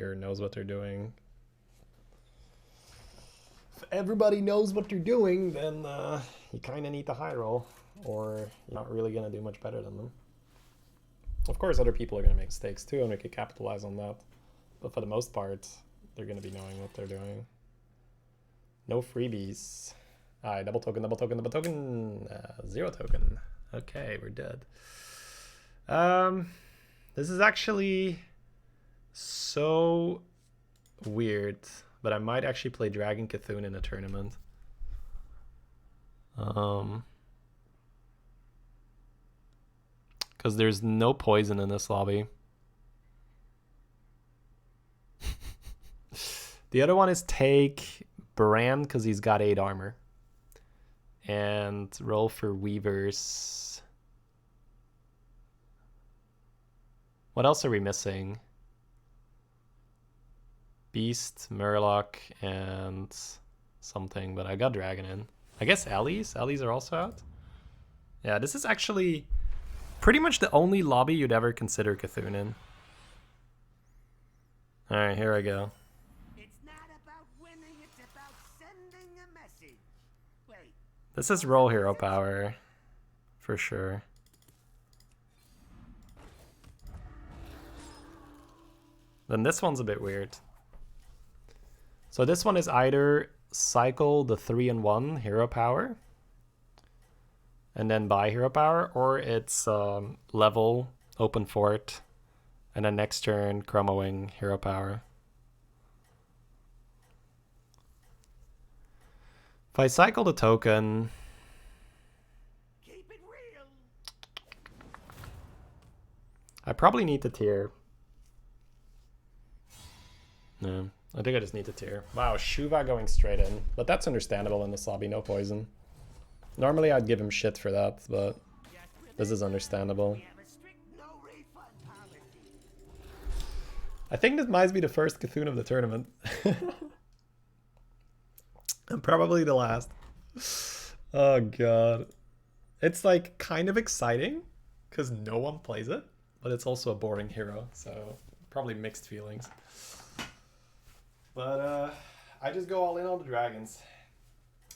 here knows what they're doing. If everybody knows what they're doing, then you kind of need to high roll, or you're not really going to do much better than them. Of course, other people are going to make mistakes too, and we could capitalize on that. But for the most part, they're going to be knowing what they're doing. No freebies. Alright, double token, double token, double token. 0 token. Okay, we're dead. This is actually so weird, but I might actually play Dragon Cthulhu in a tournament. Because there's no poison in this lobby. The other one is take Brand because he's got 8 armor. And roll for Weavers. What else are we missing? Beast, Murloc, and something, but I got Dragon in. I guess Allies? Allies are also out? Yeah, this is actually pretty much the only lobby you'd ever consider Cthulhu in. Alright, here I go. It's not about winning, it's about sending a message. Wait. This is roll hero power, for sure. Then this one's a bit weird. So this one is either cycle the 3-in-1 hero power and then buy hero power, or it's level, open fort, and then next turn Chroma Wing hero power. If I cycle the token, Keep it real. I probably need to tier. No, I think I just need to tier. Wow, Shuva going straight in. But that's understandable in this lobby, no poison. Normally I'd give him shit for that, but this is understandable. We have a strict no refund policy. I think this might be the first Cthulhu of the tournament. And probably the last. Oh god. It's like kind of exciting because no one plays it, but it's also a boring hero, so probably mixed feelings. But I just go all in on the dragons.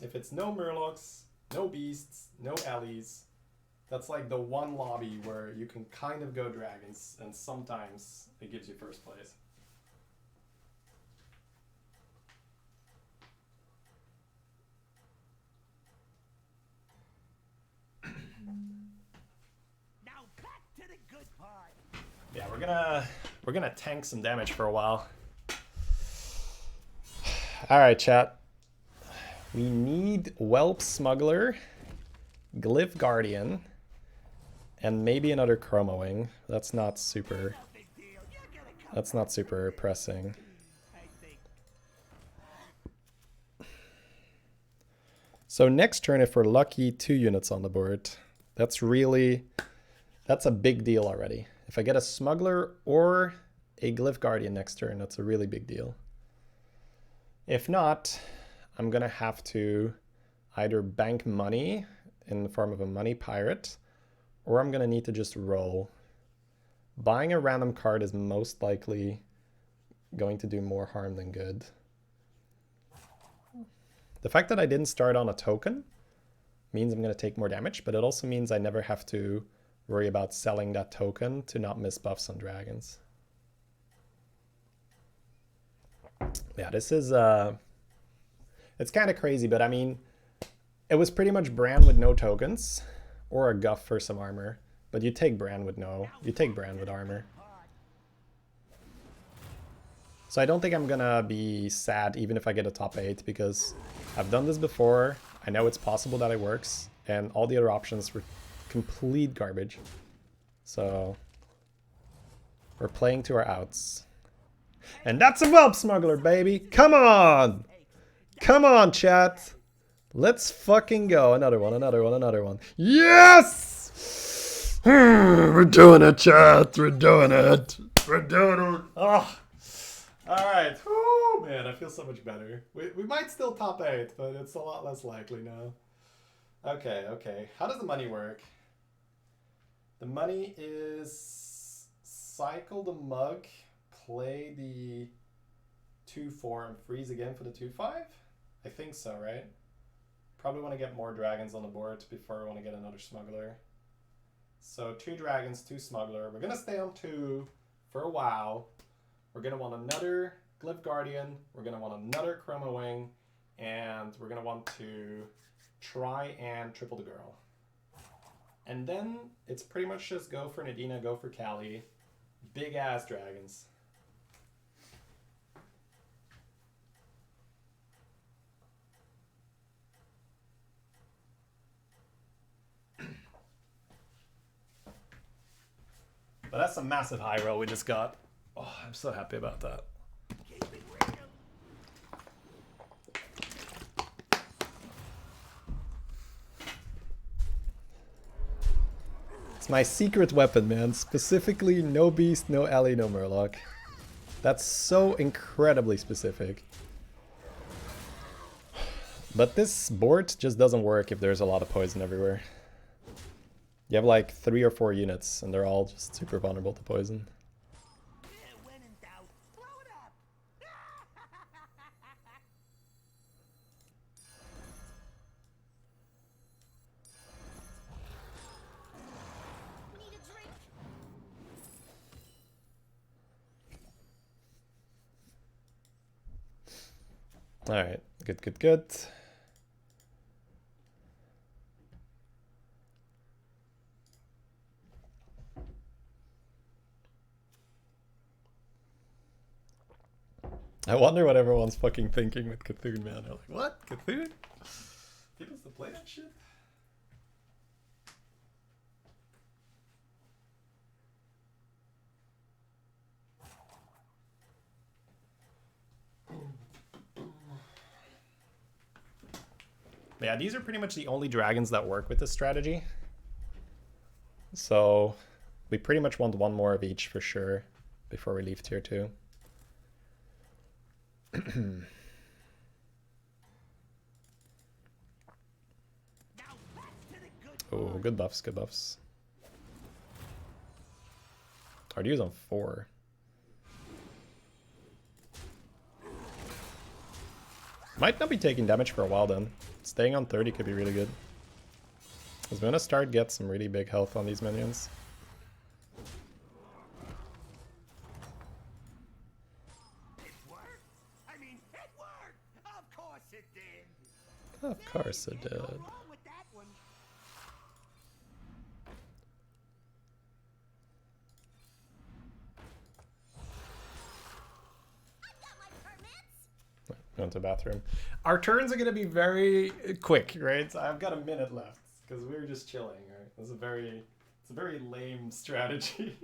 If it's no Murlocs, no beasts, no allies, that's like the one lobby where you can kind of go dragons, and sometimes it gives you first place. Now back to the good part. Yeah, we're gonna tank some damage for a while. Alright, chat. We need Whelp Smuggler, Glyph Guardian, and maybe another Chroma Wing. That's not super pressing. So next turn, if we're lucky, 2 units on the board. That's a big deal already. If I get a Smuggler or a Glyph Guardian next turn, that's a really big deal. If not, I'm gonna have to either bank money in the form of a money pirate, or I'm gonna need to just roll. Buying a random card is most likely going to do more harm than good. The fact that I didn't start on a token means I'm gonna take more damage, but it also means I never have to worry about selling that token to not miss buffs on dragons. Yeah, this is it's kind of crazy, but I mean, it was pretty much Bran with no tokens or a Guff for some armor, but you take Bran with armor. So I don't think I'm gonna be sad even if I get a top 8, because I've done this before. I know it's possible that it works, and all the other options were complete garbage. So we're playing to our outs. And that's a Whelp Smuggler, baby! Come on! Come on, chat! Let's fucking go. Another one, another one, another one. Yes! We're doing it, chat! We're doing it! We're doing it! Oh. Alright. Oh man, I feel so much better. We might still top 8, but it's a lot less likely now. Okay, okay. How does the money work? The money is cycle the mug play the 2-4 and freeze again for the 2-5? I think so, right? Probably want to get more dragons on the board before I want to get another smuggler. So 2 dragons, 2 smuggler. We're going to stay on 2 for a while. We're going to want another Glyph Guardian. We're going to want another Chroma Wing. And we're going to want to try and triple the girl. And then it's pretty much just go for Nadina, go for Callie. Big ass dragons. But that's a massive high roll we just got. Oh, I'm so happy about that. Keep it real. It's my secret weapon, man. Specifically, no beast, no alley, no murloc. That's so incredibly specific. But this board just doesn't work if there's a lot of poison everywhere. You have like 3 or 4 units, and they're all just super vulnerable to poison. When in doubt, blow it up. Need a drink? Alright, good, good, good. I wonder what everyone's fucking thinking with Cthulhu, man. They're like, what? Cthulhu? People still play that shit? Yeah, these are pretty much the only dragons that work with this strategy. So we pretty much want 1 more of each for sure before we leave tier 2. Oh, good buffs, good buffs. Ardio's on 4. Might not be taking damage for a while then. Staying on 30 could be really good. Because we're gonna start get some really big health on these minions. It worked. I mean, it worked. Of course it did. Of course it Can't go did. wrong with that one. I've got my permits. Going to the bathroom. Our turns are gonna be very quick, right? So I've got a minute left because we're just chilling, right? It's a very lame strategy.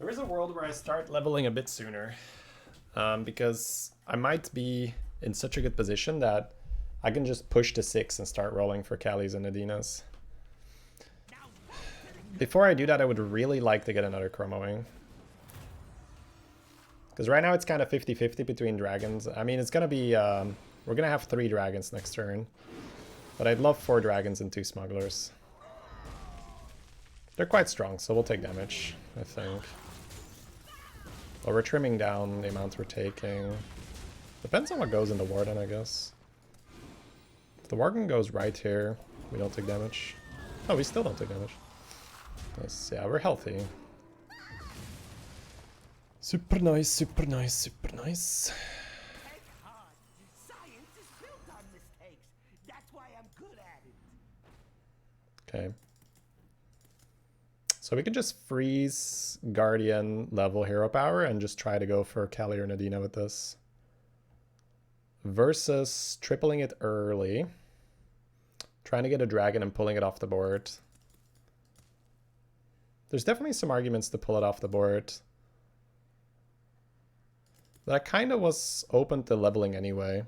There is a world where I start leveling a bit sooner, because I might be in such a good position that I can just push to 6 and start rolling for Callies and Nadinas. Before I do that, I would really like to get another Chroma Wing. Because right now it's kind of 50-50 between dragons. I mean, it's going to be... we're going to have 3 dragons next turn. But I'd love 4 dragons and 2 smugglers. They're quite strong, so we'll take damage, I think. Well, we're trimming down the amount we're taking. Depends on what goes in the Warden, I guess. If the Warden goes right here, we don't take damage. Oh, we still don't take damage. Nice. Yeah, we're healthy. Super nice, super nice, super nice. Take heart. Science is built on mistakes. That's why I'm good at it. Okay. So we can just freeze Guardian level hero power and just try to go for Kali or Nadina with this. Versus tripling it early. Trying to get a dragon and pulling it off the board. There's definitely some arguments to pull it off the board. But I kind of was open to leveling anyway.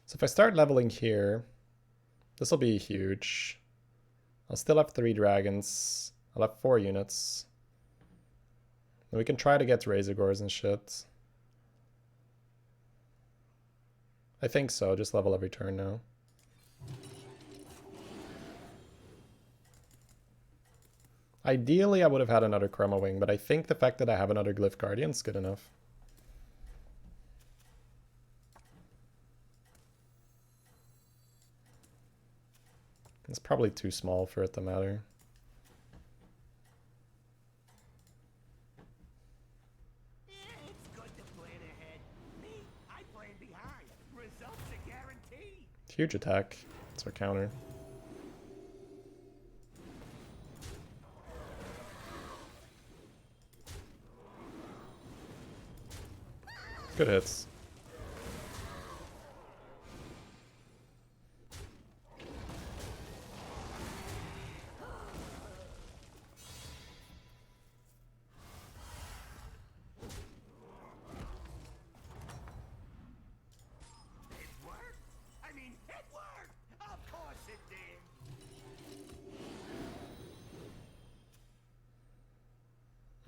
So if I start leveling here, this will be huge. I'll still have 3 dragons. I'll have 4 units. And we can try to get Razorgores and shit. I think so, just level every turn now. Ideally, I would have had another Chroma Wing, but I think the fact that I have another Glyph Guardian is good enough. It's probably too small for it to matter. It's good to plan ahead. Me, I plan behind. Results are guaranteed. Huge attack. It's our counter. Good hits.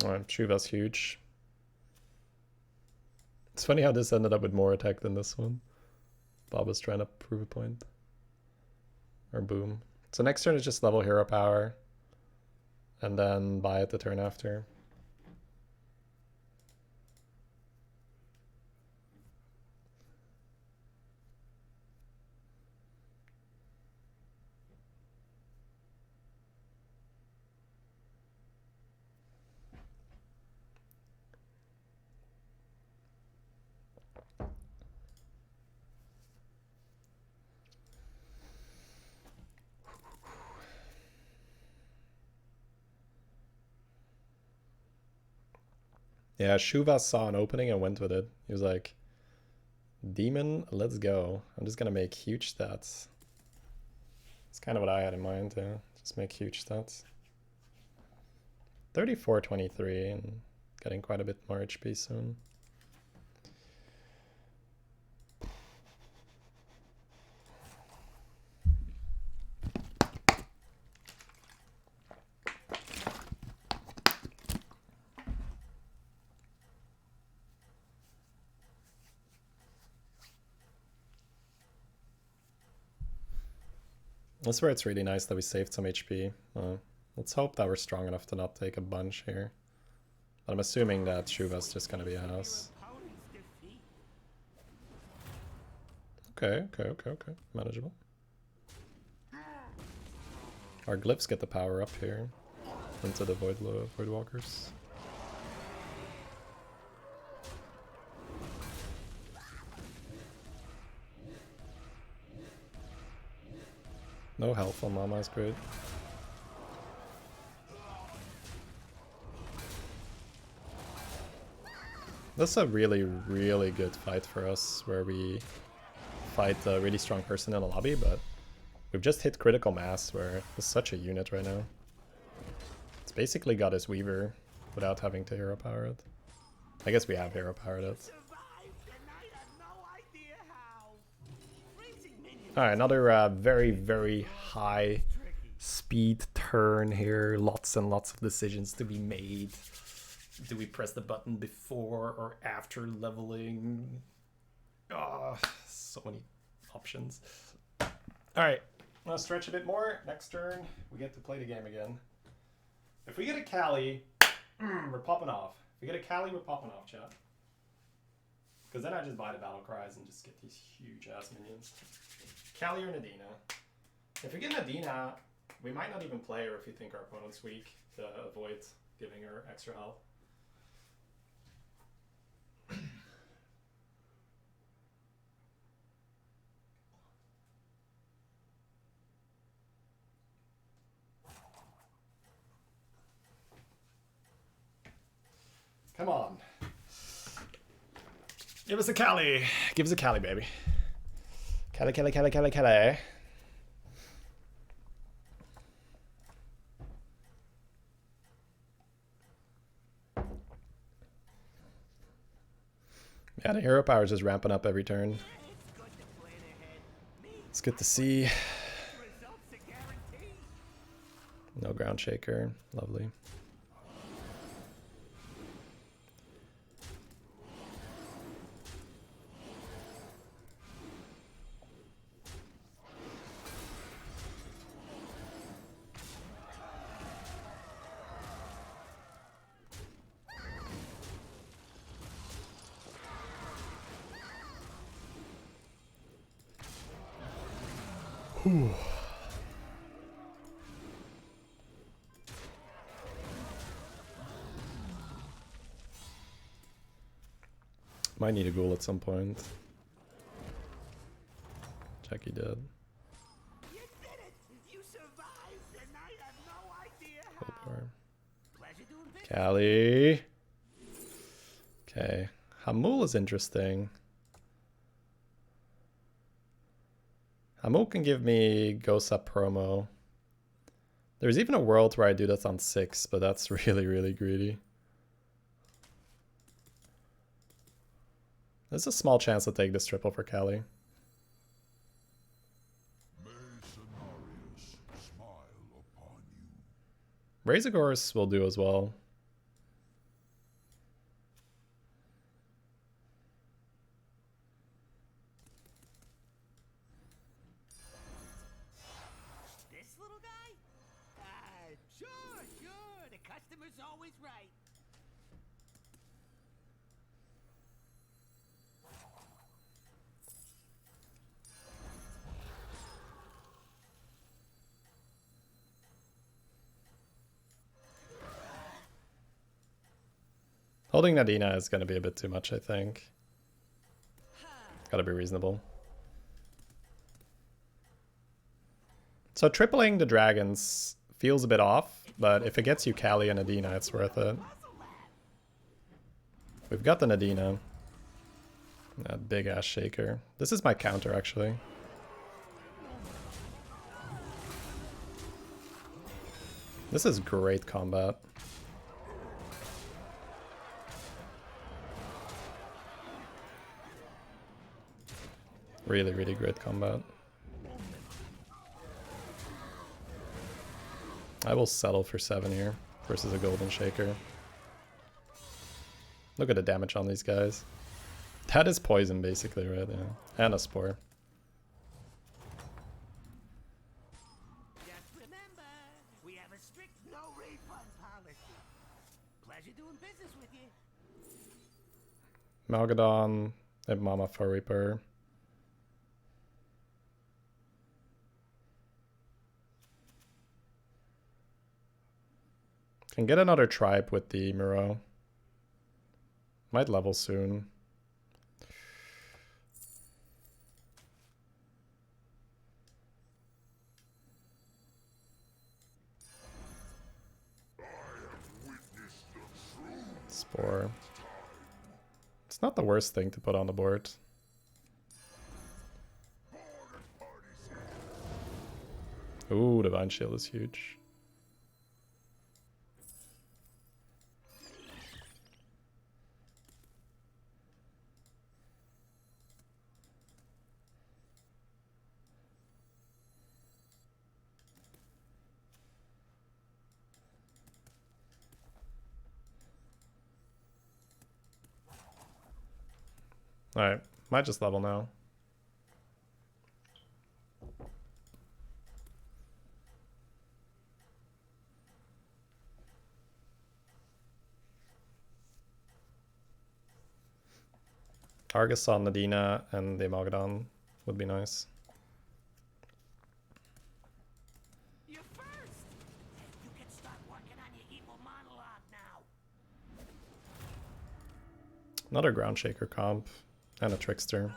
Alright, Shuva's huge. It's funny how this ended up with more attack than this one. Bob was trying to prove a point. Or boom. So next turn is just level hero power. And then buy it the turn after. Yeah, Shuva saw an opening and went with it. He was like, Demon, let's go. I'm just gonna make huge stats. That's kind of what I had in mind too. Just make huge stats. 34-23 and getting quite a bit more HP soon. That's where it's really nice that we saved some HP. Let's hope that we're strong enough to not take a bunch here. But I'm assuming that Shuva's just gonna be a house. Okay. Manageable. Our glyphs get the power up here into the Voidwalkers. No health on Mama is great. This is a really, really good fight for us where we fight a really strong person in the lobby, but we've just hit critical mass where it's such a unit right now. It's basically got his Weaver without having to hero power it. I guess we have hero powered it. Alright, another very, very high speed turn here. Lots and lots of decisions to be made. Do we press the button before or after leveling? Oh, so many options. Alright, I'm gonna stretch a bit more. Next turn, we get to play the game again. If we get a Kali, we're popping off. If we get a Kali, we're popping off, chat. Because then I just buy the battle cries and just get these huge ass minions. Kali or Nadina. If we get Nadina, we might not even play her if we think our opponent's weak to avoid giving her extra health. Come on. Give us a Cali. Give us a Cali, baby. Cali, Cali, Cali, Cali, Cali. Yeah, the hero power is just ramping up every turn. It's good to plan ahead. Me, It's good to see. results are guaranteed. No ground shaker. Lovely. Whew. Might need a ghoul at some point. Jackie dead. You did it! You survived, and I have no idea Full how. power. Pleasure doing business. Callie. Okay. Hamul is interesting. Hamul can give me Ghost Up promo. There's even a world where I do that on 6, but that's really, really greedy. There's a small chance to take this triple for Callie. Razorgor's will do as well. This little guy? Sure, sure. The customer's always right. Holding Nadina is going to be a bit too much, I think. Gotta be reasonable. So tripling the dragons feels a bit off, but if it gets you Callie and Nadina, it's worth it. We've got the Nadina. That big ass shaker. This is my counter, actually. This is great combat. Really, really great combat. I will settle for 7 here versus a golden shaker. Look at the damage on these guys. That is poison, basically, right? Yeah. And a spore. Just remember, we have a strict no refund policy. Pleasure doing business with you. Malgadon and Mama for Reaper. Can get another tribe with the Miro. Might level soon. Spore. It's not the worst thing to put on the board. Ooh, Divine Shield is huge. Alright, might just level now. Argus on Nadina and the Amalgadon would be nice. You're first. You can start working on your evil monologue now. Another Ground Shaker comp and a Trickster.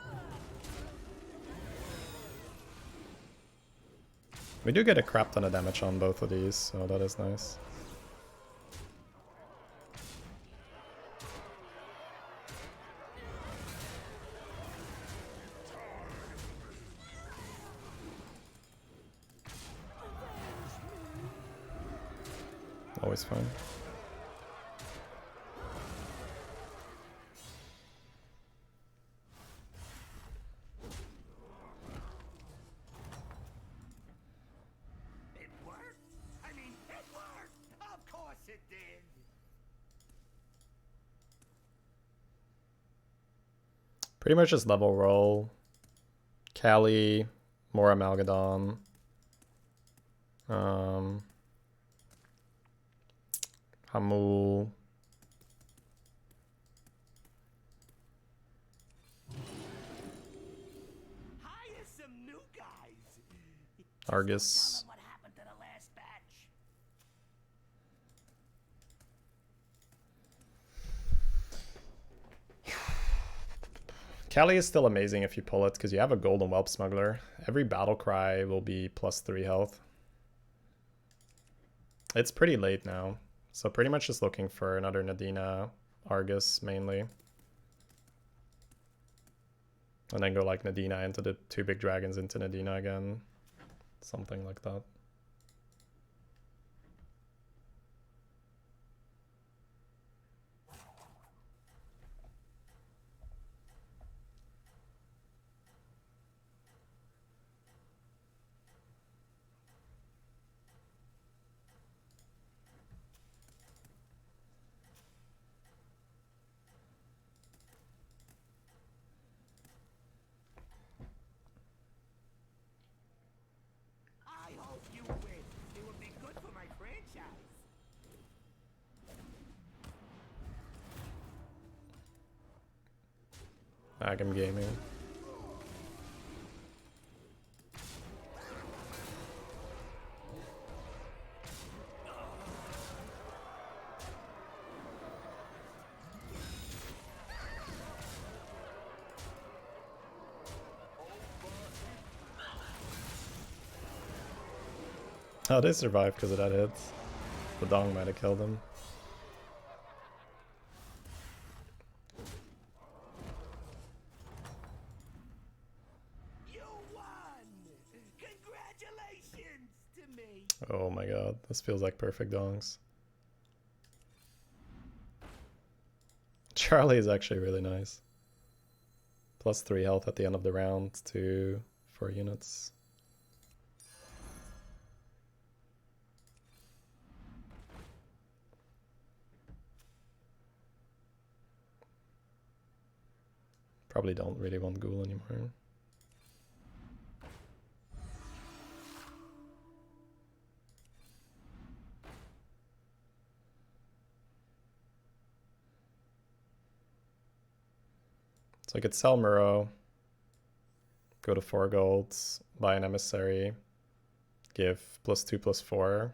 We do get a crap ton of damage on both of these, so that is nice. Always fine. It worked? I mean, it worked! Of course it did! Pretty much just level roll. Kali, more Amalgadon. Hamul. Hire some new guys! Argus. Tell them what happened to the last batch. Kali is still amazing if you pull it, because you have a Golden Whelp Smuggler. Every battle cry will be +3 health. It's pretty late now, so pretty much just looking for another Nadina, Argus mainly. And then go like Nadina into the 2 big dragons into Nadina again. Something like that. I hope you win. It would be good for my franchise. Agam Gaming. Oh, they survived because of that hit. The dong might have killed them. You won! Congratulations to me! Oh my god, this feels like perfect dongs. Charlie is actually really nice. +3 health at the end of the round to 4 units. Probably don't really want Ghoul anymore. So I could sell Muro, go to 4 golds, buy an emissary, give +2/+4,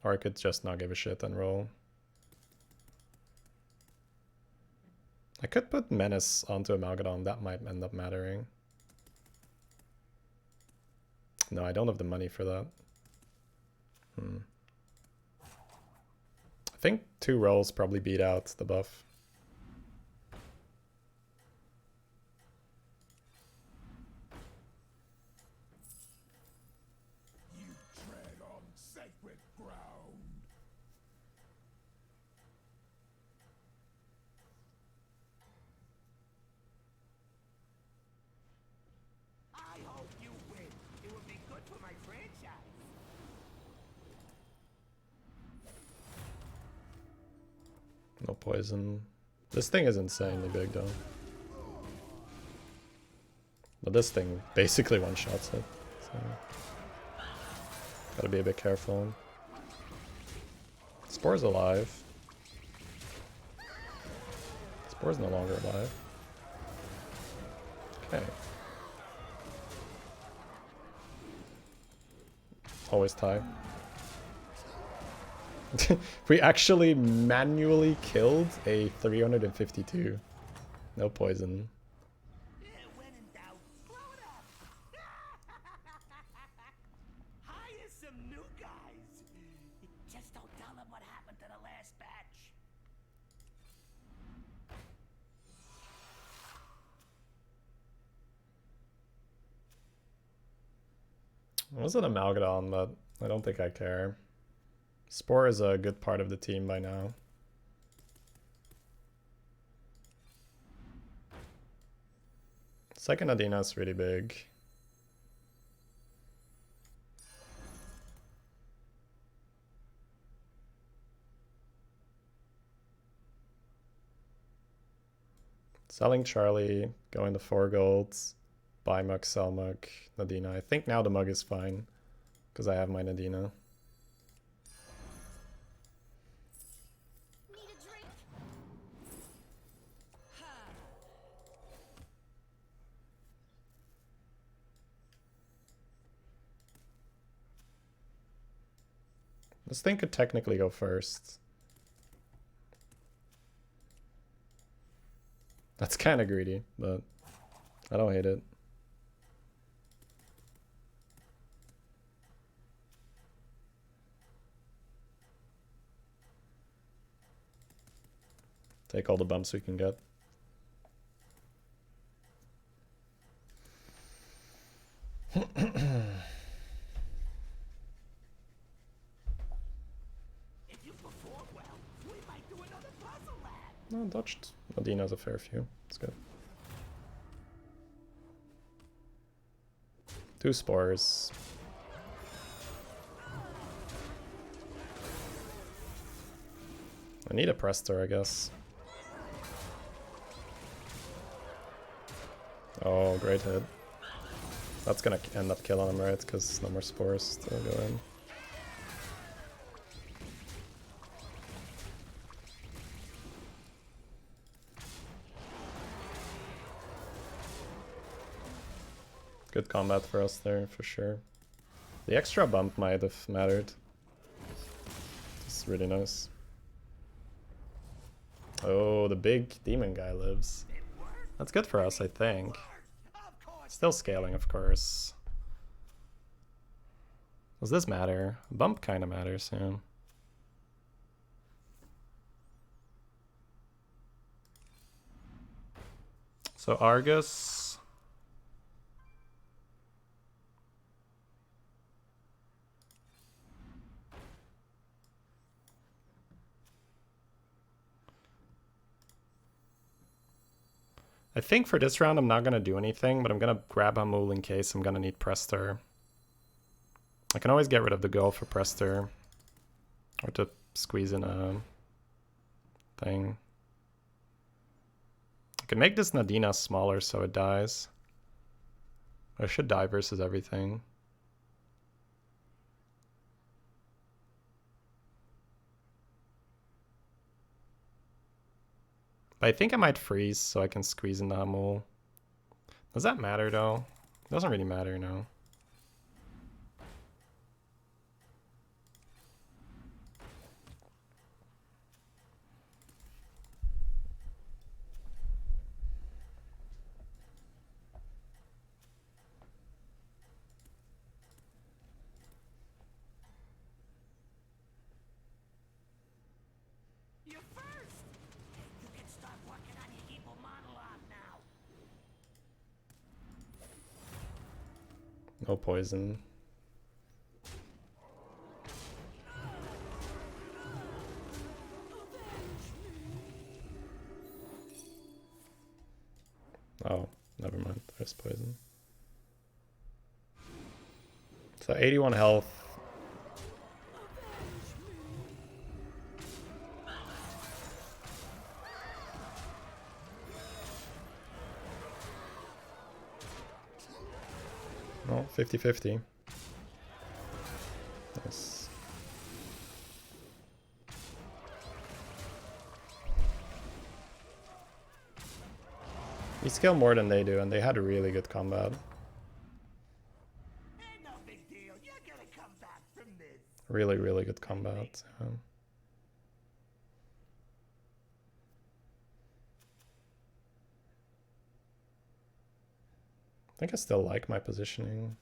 or I could just not give a shit and roll. I could put Menace onto Amalgadon, that might end up mattering. No, I don't have the money for that. I think 2 rolls probably beat out the buff. You tread on sacred ground. I hope you win. It would be good for my franchise. No poison. This thing is insanely big though. But this thing basically one-shots it. So gotta be a bit careful. Spore's alive. Spore's no longer alive. Okay. Always tie. We actually manually killed a 352. No poison. When in doubt, blow it up. Hire some new guys. Just don't tell them what happened to the last batch. It was an Amalgadon, but I don't think I care. Spore is a good part of the team by now. Second Adina is really big. Selling Charlie, going to 4 golds, buy mug, sell mug, Nadina. I think now the mug is fine because I have my Nadina. Need a drink? This thing could technically go first. That's kind of greedy, but I don't hate it. Take all the bumps we can get. If you perform well, we might do another puzzle lab. No, dodged. Nadina's a fair few. It's good. 2 spores. I need a Prester, I guess. Oh, great hit. That's gonna end up killing him, right? Because no more spores to go in. Good combat for us there, for sure. The extra bump might have mattered. It's really nice. Oh, the big demon guy lives. That's good for us, I think. Of course. Still scaling, of course. Does this matter? Bump kind of matters, yeah. So Argus. I think for this round I'm not going to do anything, but I'm going to grab Hamul in case I'm going to need Prester. I can always get rid of the Go for Prester. Or to squeeze in a thing. I can make this Nadina smaller so it dies. I should die versus everything. But I think I might freeze so I can squeeze in the Hamul. Does that matter though? It doesn't really matter now. You first. You can start working on your evil monologue now. No poison. Oh, never mind. There's poison. So 81 health. Oh, 50-50. Nice. We scale more than they do, and they had a really good combat. Ain't no big deal. You're gonna come back from this. Really, really good combat. Yeah. I think I still like my positioning.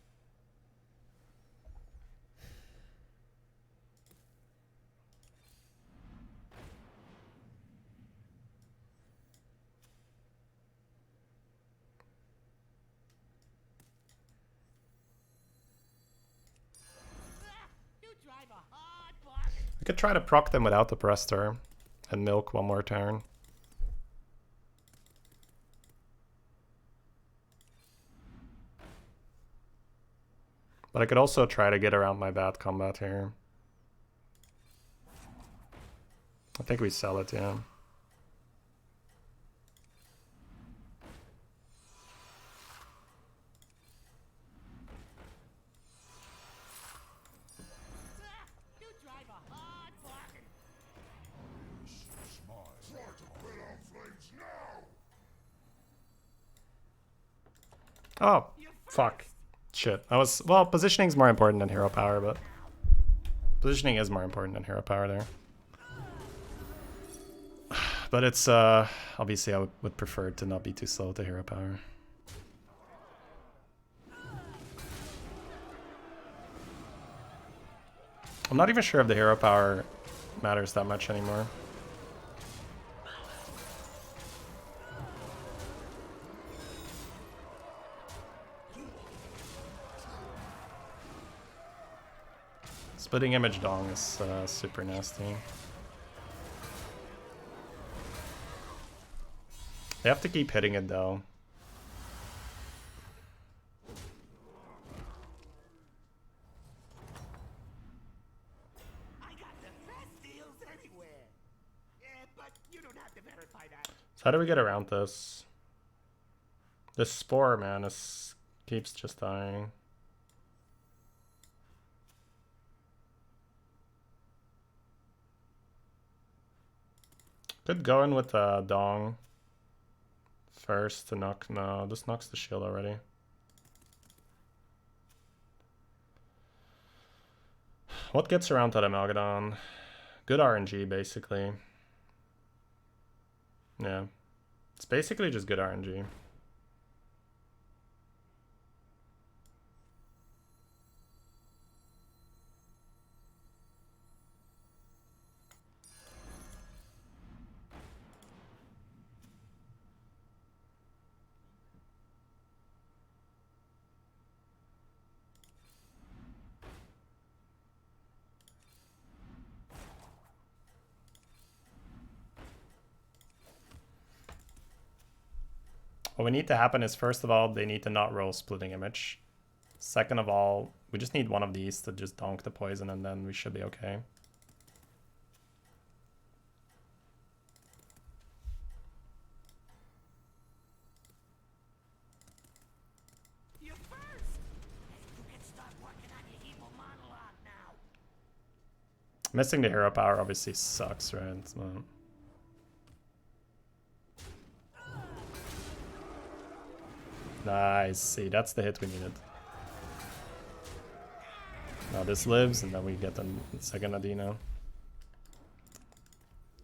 You drive a hard bargain. I could try to proc them without the Prestor and milk one more turn. But I could also try to get around my bad combat here. I think we sell it, yeah. You drive a hard bargain. Oh, fuck. Shit. Well, positioning's more important than hero power, but positioning is more important than hero power there. But it's, obviously I would prefer to not be too slow to hero power. I'm not even sure if the hero power matters that much anymore. Splitting image dong is super nasty. They have to keep hitting it though. I got the best deals anywhere. But you don't have to verify that. So how do we get around this? This spore, man, keeps just dying. Could go in with dong first to knock. No, this knocks the shield already. What gets around that Amalgadon? Good RNG, basically. Yeah. It's basically just good RNG. What we need to happen is, first of all, they need to not roll splitting image. Second of all, we just need one of these to just donk the poison and then we should be okay. You first. You can start working on your evil monologue now. Missing the hero power obviously sucks, right? So, nice. See, that's the hit we needed. Now this lives, and then we get the second Adina.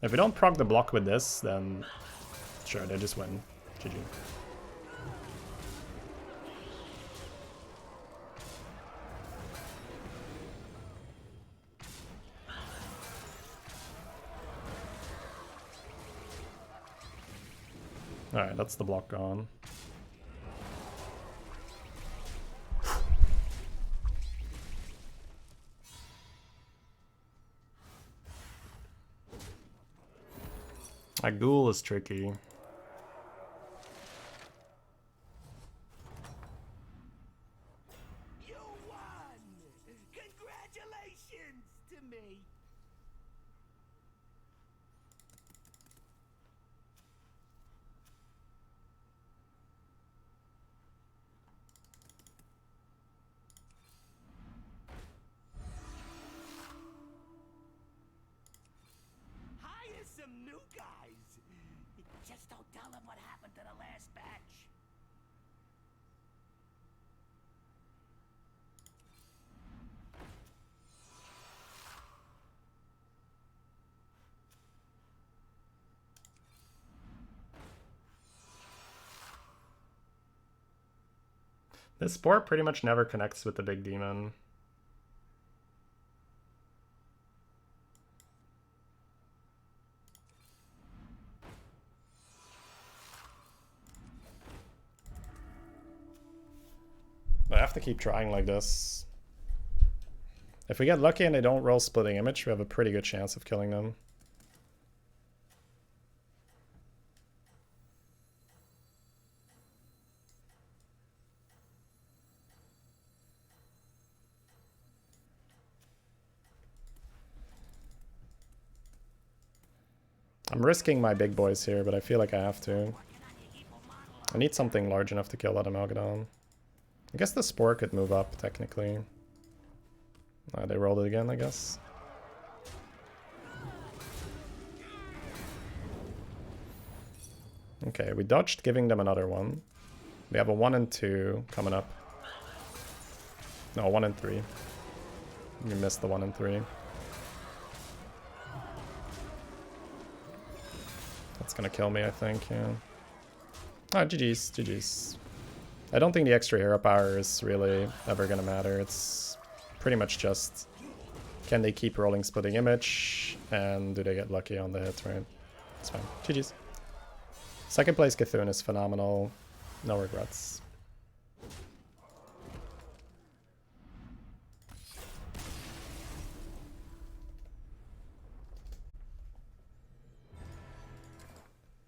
If we don't proc the block with this, then sure, they just win. GG. Alright, that's the block gone. A ghoul is tricky. You won! Congratulations to me. Hire some new guys. Just don't tell them what happened to the last batch. This spore pretty much never connects with the big demon. I have to keep trying like this. If we get lucky and they don't roll splitting image, we have a pretty good chance of killing them. I'm risking my big boys here, but I feel like I have to. I need something large enough to kill that Amalgadon. I guess the Spore could move up, technically. They rolled it again, I guess. Okay, we dodged giving them another one. We have a 1 and 2 coming up. No, 1 and 3. We missed the 1 and 3. That's gonna kill me, I think, yeah. Ah, GG's, GG's. I don't think the extra hero power is really ever gonna matter. It's pretty much just, can they keep rolling splitting image, and do they get lucky on the hit, right? It's fine. GG's. Second place Cthulhu is phenomenal. No regrets.